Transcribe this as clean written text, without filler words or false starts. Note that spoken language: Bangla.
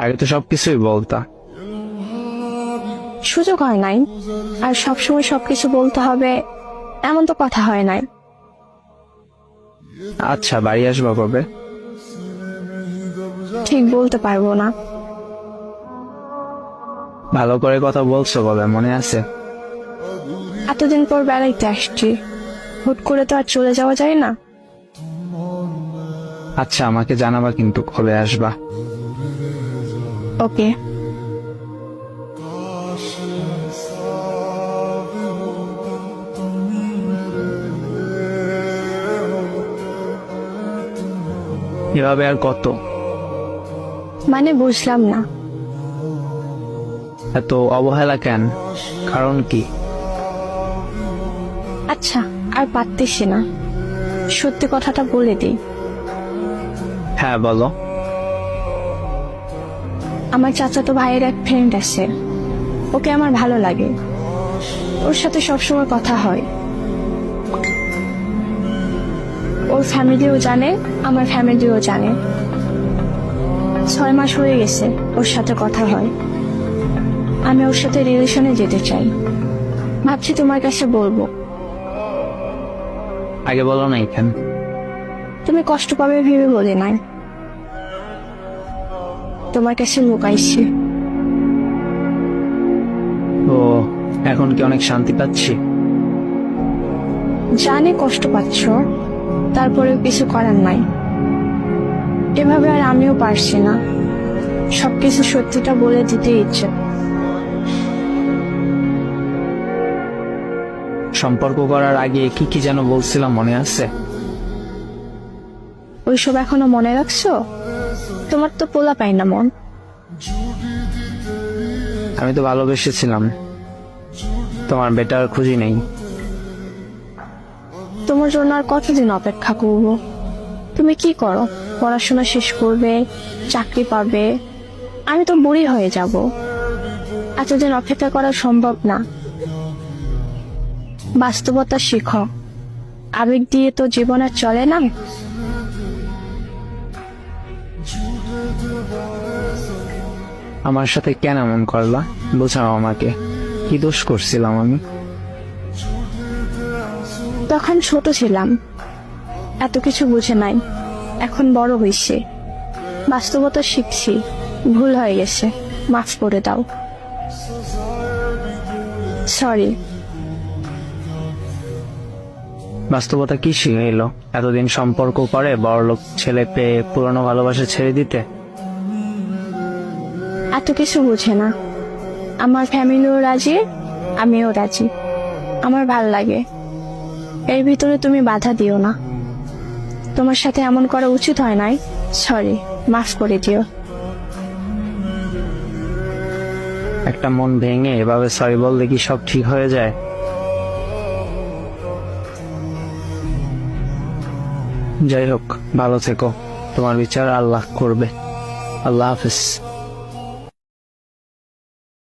আগে তো সবকিছুই বলতা। সুযোগ হয় নাই, আর সবসময় সবকিছু বলতে হবে এমন তো কথা হয় নাই। আচ্ছা, বাড়ি আসবা কবে? ঠিক বলতে পারবো না। ভালো করে কথা বলছো কবে, মনে আছে? এতদিন পর বেড়াইতে আসছি, হুট করে তো আর চলে যাওয়া যায় না। আচ্ছা, আমাকে জানাবা কিন্তু কবে আসবা। ওকে। এভাবে আর কত? মানে বুঝলাম না। এত অবহেলা কেন? কারণ কি? আচ্ছা, আর পারতেছি না, সত্যি কথাটা বলে দিই। হ্যাঁ, বলো। আমার চাচাতো ভাইয়ের এক ফ্রেন্ড আছে, ওকে আমার ভালো লাগে। ওর সাথে সবসময় কথা হয়। ওর ফ্যামিলিও জানে, আমার ফ্যামিলিও জানে। 6 মাস হয়ে গেছে ওর সাথে কথা হয়। আমি ওর সাথে রিলেশনে যেতে চাই, ভাবছি তোমার কাছে বলবো। আগে বলো না কেন? তুমি কষ্ট পাবে ভেবে বলে নাই, তোমার কাছে লুকাইছি। ও, এখন কি অনেক শান্তি পাচ্ছি? জানি কষ্ট পাচ্ছ, তারপরেও কিছু করার নাই। এভাবে আর আমিও পারছি না, সবকিছু সত্যিটা বলে দিতে ইচ্ছে। সম্পর্ক করার আগে কি কি যেন বলছিলাম, মনে আছে? ওইসব এখনো মনে রাখছো? তোমার তো পোলা পাই না মন। আমি তো ভালোবেসেছিলাম, তোমার বেটার খুঁজি নেই। তোমার জন্য আর কতদিন অপেক্ষা করব? তুমি কি করো? পড়াশোনা শেষ করবে, চাকরি পাবে, আমি তো বুড়ি হয়ে যাব। এতদিন অপেক্ষা করা সম্ভব না। বাস্তবতা শিখো, আবেগ দিয়ে তো জীবন আর চলে না। আমার সাথে কেন এমন করলা, বোঝাও আমাকে। কি দোষ করছিলাম আমি? তখন ছোট ছিলাম, এত কিছু বুঝে নাই। এখন বড় হইছে, বাস্তবতা শিখছি। ভুল হয়ে গেছে, মাফ করে দাও। সরি। বাস্তবতা কি শিখে এলো? এতদিন সম্পর্ক করে বড়লোক ছেলে পেয়ে পুরনো ভালোবাসা ছেড়ে দিতে? এত কিছু বুঝে না। আমার ফ্যামিলিও রাজি, আমিও রাজি। আমার ভাল লাগে, এর ভিতরে তুমি বাধা দিও না। তোমার সাথে এমন করা উচিত হয় নাই। সরি, মাফ করে দিও। একটা মন ভেঙে এভাবে সরি বললে কি সব ঠিক হয়ে যায়? যাই হোক, ভালো থেকো। তোমার বিচার আল্লাহ করবে। আল্লাহ হাফেজ।